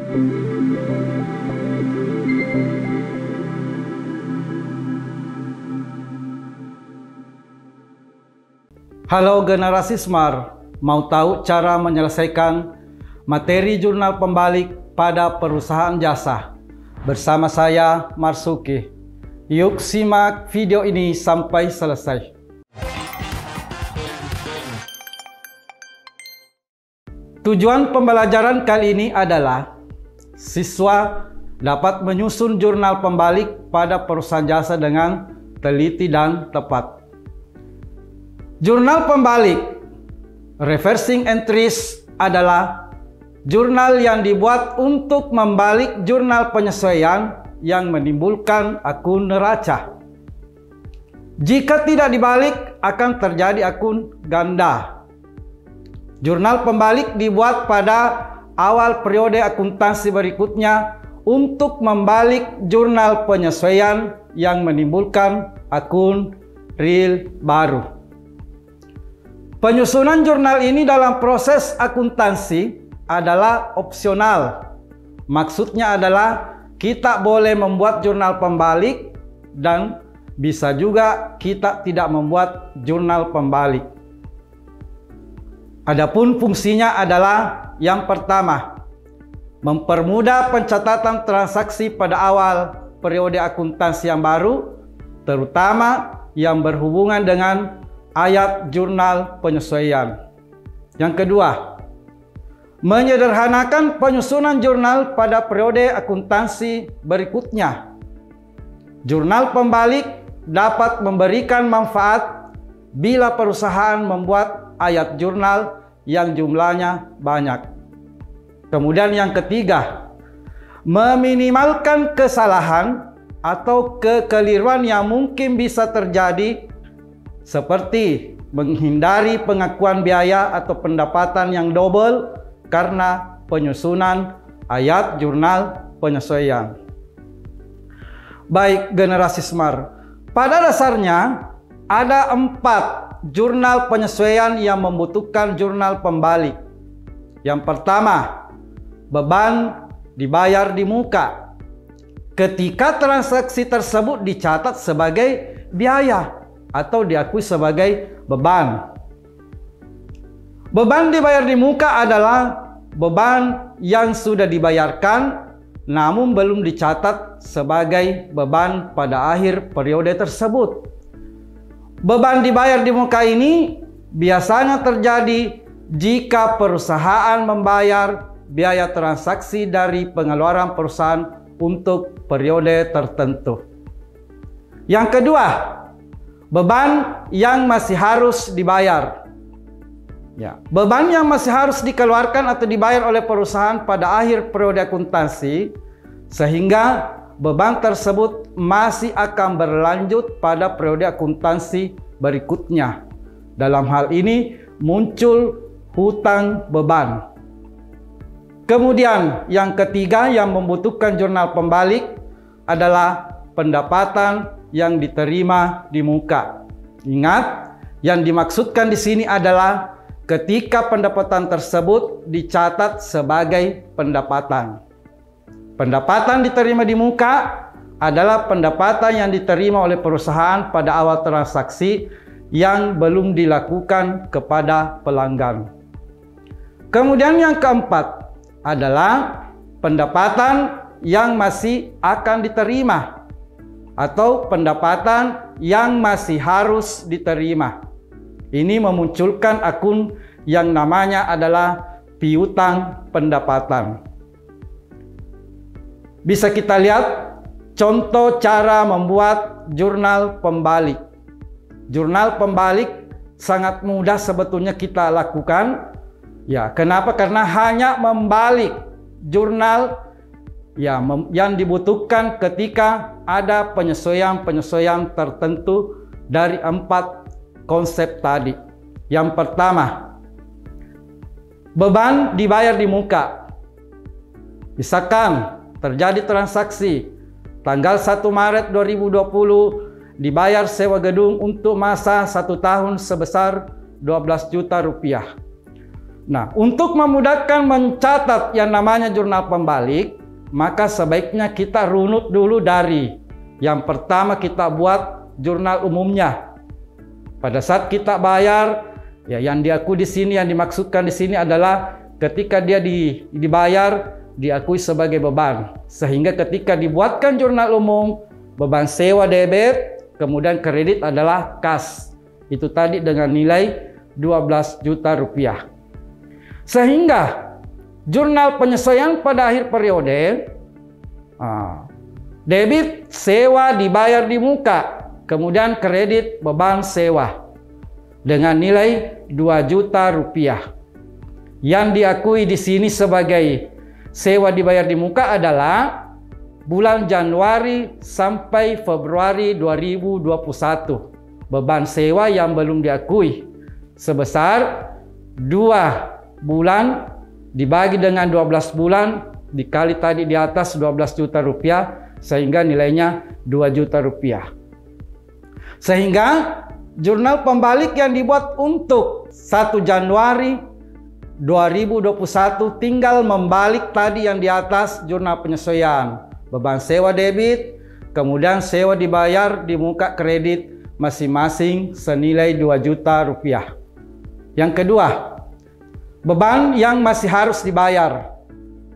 Halo generasi Smart, mau tahu cara menyelesaikan materi jurnal pembalik pada perusahaan jasa? Bersama saya, Marsuki. Yuk simak video ini sampai selesai. Tujuan pembelajaran kali ini adalah siswa dapat menyusun jurnal pembalik pada perusahaan jasa dengan teliti dan tepat. Jurnal pembalik reversing entries adalah jurnal yang dibuat untuk membalik jurnal penyesuaian yang menimbulkan akun neraca. Jika tidak dibalik, akan terjadi akun ganda. Jurnal pembalik dibuat pada awal periode akuntansi berikutnya untuk membalik jurnal penyesuaian yang menimbulkan akun real baru. Penyusunan jurnal ini dalam proses akuntansi adalah opsional. Maksudnya adalah kita boleh membuat jurnal pembalik dan bisa juga kita tidak membuat jurnal pembalik. Adapun fungsinya adalah yang pertama, mempermudah pencatatan transaksi pada awal periode akuntansi yang baru, terutama yang berhubungan dengan ayat jurnal penyesuaian. Yang kedua, menyederhanakan penyusunan jurnal pada periode akuntansi berikutnya. Jurnal pembalik dapat memberikan manfaat bila perusahaan membuat ayat jurnal yang jumlahnya banyak. Kemudian yang ketiga, meminimalkan kesalahan atau kekeliruan yang mungkin bisa terjadi, seperti menghindari pengakuan biaya atau pendapatan yang double karena penyusunan ayat jurnal penyesuaian. Baik generasi Smart, pada dasarnya ada 4 jurnal penyesuaian yang membutuhkan jurnal pembalik. Yang pertama, beban dibayar di muka. Ketika transaksi tersebut dicatat sebagai biaya atau diakui sebagai beban. Beban dibayar di muka adalah beban yang sudah dibayarkan namun belum dicatat sebagai beban pada akhir periode tersebut. Beban dibayar di muka ini biasanya terjadi jika perusahaan membayar biaya transaksi dari pengeluaran perusahaan untuk periode tertentu. Yang kedua, beban yang masih harus dibayar. Beban yang masih harus dikeluarkan atau dibayar oleh perusahaan pada akhir periode akuntansi, sehingga beban tersebut masih akan berlanjut pada periode akuntansi berikutnya. Dalam hal ini muncul hutang beban. Kemudian yang ketiga yang membutuhkan jurnal pembalik adalah pendapatan yang diterima di muka. Ingat, yang dimaksudkan di sini adalah ketika pendapatan tersebut dicatat sebagai pendapatan. Pendapatan diterima di muka adalah pendapatan yang diterima oleh perusahaan pada awal transaksi yang belum dilakukan kepada pelanggan. Kemudian yang keempat adalah pendapatan yang masih akan diterima atau pendapatan yang masih harus diterima. Ini memunculkan akun yang namanya adalah piutang pendapatan. Bisa kita lihat contoh cara membuat jurnal pembalik. Jurnal pembalik sangat mudah sebetulnya kita lakukan. Kenapa? Karena hanya membalik jurnal yang dibutuhkan ketika ada penyesuaian-penyesuaian tertentu dari 4 konsep tadi. Yang pertama, beban dibayar di muka. Misalkan terjadi transaksi tanggal 1 Maret 2020 dibayar sewa gedung untuk masa 1 tahun sebesar 12 juta rupiah. Nah, untuk memudahkan mencatat yang namanya jurnal pembalik, maka sebaiknya kita runut dulu dari yang pertama kita buat jurnal umumnya. Pada saat kita bayar, ya yang diakui di sini, yang dimaksudkan di sini adalah ketika dia dibayar, diakui sebagai beban. Sehingga ketika dibuatkan jurnal umum, beban sewa debit, kemudian kredit adalah kas. Itu tadi dengan nilai 12 juta rupiah. Sehingga jurnal penyesuaian pada akhir periode, debit sewa dibayar di muka, kemudian kredit beban sewa dengan nilai 2 juta rupiah. Yang diakui di sini sebagai sewa dibayar di muka adalah bulan Januari sampai Februari 2021. Beban sewa yang belum diakui sebesar 2 bulan dibagi dengan 12 bulan dikali tadi di atas 12 juta rupiah, sehingga nilainya 2 juta rupiah. Sehingga jurnal pembalik yang dibuat untuk 1 Januari 2021 tinggal membalik tadi yang di atas jurnal penyesuaian. Beban sewa debit, kemudian sewa dibayar di muka kredit masing-masing senilai 2 juta rupiah. Yang kedua, beban yang masih harus dibayar.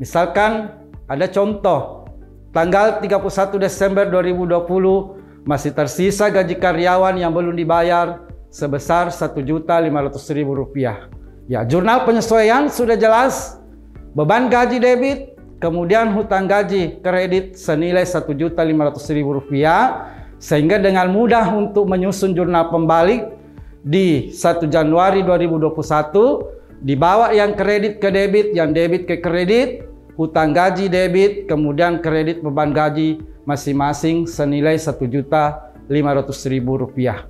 Misalkan ada contoh, tanggal 31 Desember 2020 masih tersisa gaji karyawan yang belum dibayar sebesar 1.500.000 rupiah. Ya, jurnal penyesuaian sudah jelas, beban gaji debit, kemudian hutang gaji kredit senilai 1.500.000 rupiah, sehingga dengan mudah untuk menyusun jurnal pembalik di 1 Januari 2021, dibawa yang kredit ke debit, yang debit ke kredit, hutang gaji debit, kemudian kredit beban gaji masing-masing senilai 1.500.000 rupiah.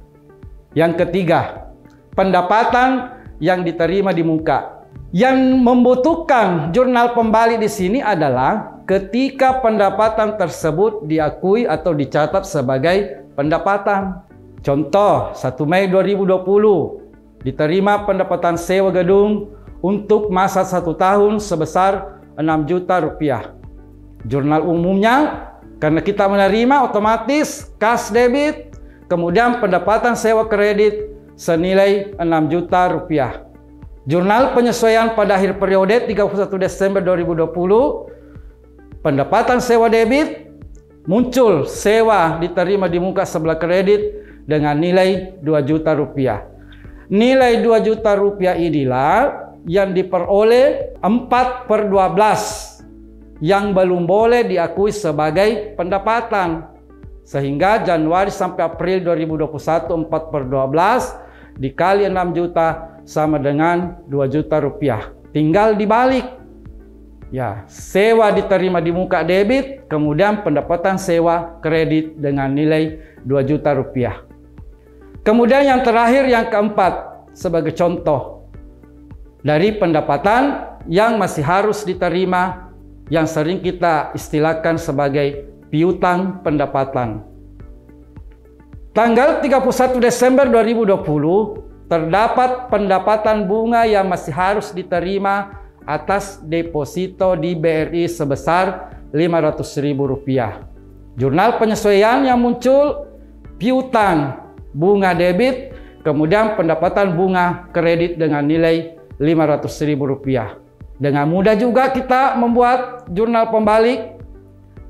Yang ketiga, pendapatan yang diterima di muka. Yang membutuhkan jurnal pembalik di sini adalah ketika pendapatan tersebut diakui atau dicatat sebagai pendapatan. Contoh, 1 Mei 2020 diterima pendapatan sewa gedung untuk masa 1 tahun sebesar 6 juta rupiah. Jurnal umumnya, karena kita menerima otomatis kas debit, kemudian pendapatan sewa kredit senilai 6 juta rupiah. Jurnal penyesuaian pada akhir periode 31 Desember 2020, pendapatan sewa debit, muncul sewa diterima di muka sebelah kredit dengan nilai 2 juta rupiah. Nilai 2 juta rupiah inilah yang diperoleh 4/12 yang belum boleh diakui sebagai pendapatan. Sehingga Januari sampai April 2021 4/12 dikali 6 juta sama dengan 2 juta rupiah. Tinggal dibalik. Ya, sewa diterima di muka debit, kemudian pendapatan sewa kredit dengan nilai 2 juta rupiah. Kemudian yang terakhir, yang keempat, sebagai contoh dari pendapatan yang masih harus diterima, yang sering kita istilahkan sebagai piutang pendapatan. Tanggal 31 Desember 2020 terdapat pendapatan bunga yang masih harus diterima atas deposito di BRI sebesar Rp500.000. Jurnal penyesuaian yang muncul piutang bunga debit, kemudian pendapatan bunga kredit dengan nilai Rp500.000. Dengan mudah juga kita membuat jurnal pembalik,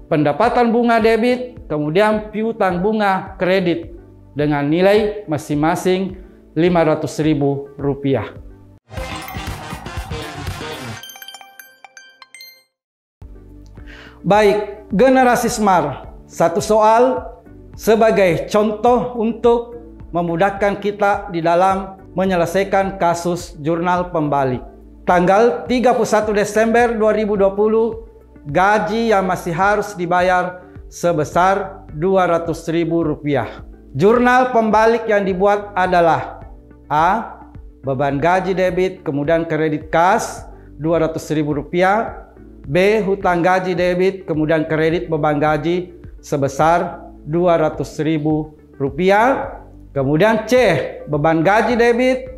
pendapatan bunga debit, kemudian piutang bunga kredit dengan nilai masing-masing Rp500.000. Baik, generasi Smart, satu soal sebagai contoh untuk memudahkan kita di dalam menyelesaikan kasus jurnal pembalik. Tanggal 31 Desember 2020, gaji yang masih harus dibayar sebesar Rp200.000. Jurnal pembalik yang dibuat adalah A. Beban gaji debit kemudian kredit kas Rp200.000. B. Hutang gaji debit kemudian kredit beban gaji sebesar Rp200.000. Kemudian C. Beban gaji debit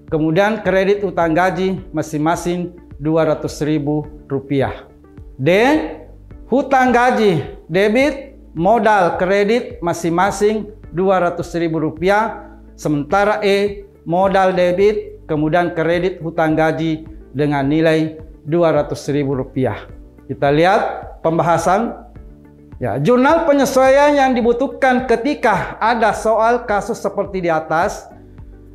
kemudian kredit utang gaji masing-masing Rp200.000. D. Hutang gaji debit, modal kredit masing-masing Rp200.000, sementara E. Modal debit, kemudian kredit hutang gaji dengan nilai Rp200.000. Kita lihat pembahasan. Ya, jurnal penyesuaian yang dibutuhkan ketika ada soal kasus seperti di atas.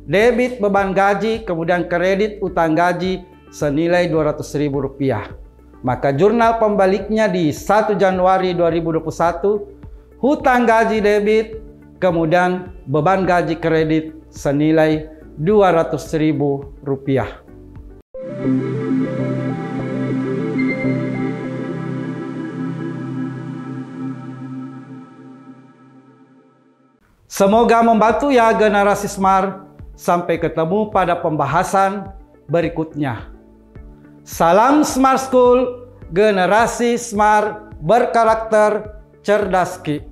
Debit beban gaji, kemudian kredit utang gaji senilai Rp200.000. Maka jurnal pembaliknya di 1 Januari 2021, hutang gaji debit, kemudian beban gaji kredit senilai Rp200.000. Semoga membantu ya generasi Smart. Sampai ketemu pada pembahasan berikutnya. Salam Smart School, generasi Smart berkarakter cerdas Ki.